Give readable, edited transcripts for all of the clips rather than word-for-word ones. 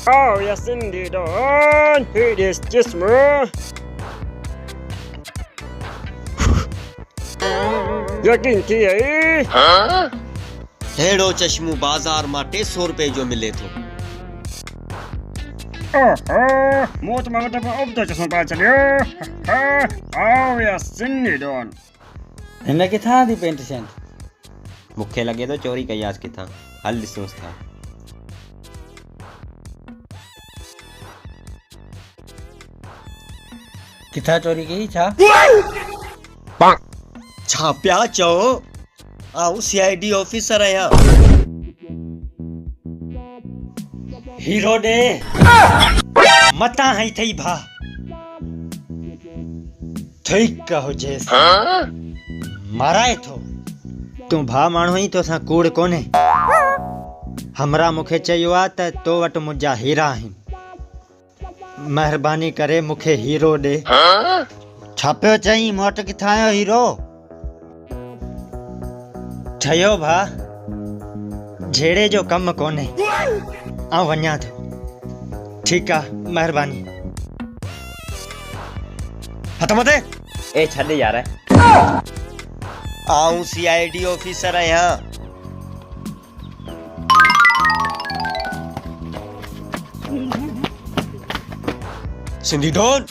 Oh, yes, indeed, Don. It is just more. यकीन थिए हेड़ो चश्मू बाजार में 200 रुपए जो मिले थो। मौत मांगते पर अब तो चश्मा पा चलियो। Oh, yes, indeed, Don. हिन किथां थी पेंट शर्ट? मुखे लगे तो चोरी कयास किथां। हल ॾिसूंस था। किथां चोरी कई छा? छा पिया चओ? आऊं CID ऑफिसर आहियां। हीरो दे मता हई थई भा ठीक हुजेस माराए थो तू भा माण्हू ही तोसां कूड़ कोने। हमरा मुखे चयो आ त तो वट मुंहिंजा हीरा आहिनि। महिरबानी करे मुखे हीरो दे। छा पियो चई मूं वटि किथां आयो हीरो? ठहियो भा झेड़े जो कम कोने आऊं वञा थो। ठीक आ महिरबानी। हथ मथे ए छॾ यार। आऊं CID ऑफिसर आहियां। सिंधी डॉन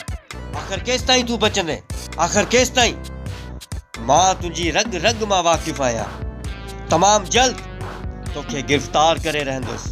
आखिर केस ताईं तू बचंदे? आखिर केस ताईं? मां तुझी रग रग मां वाकिफ आहियां। तमाम जल्द तोखे गिरफ्तार करे रहंदुसि।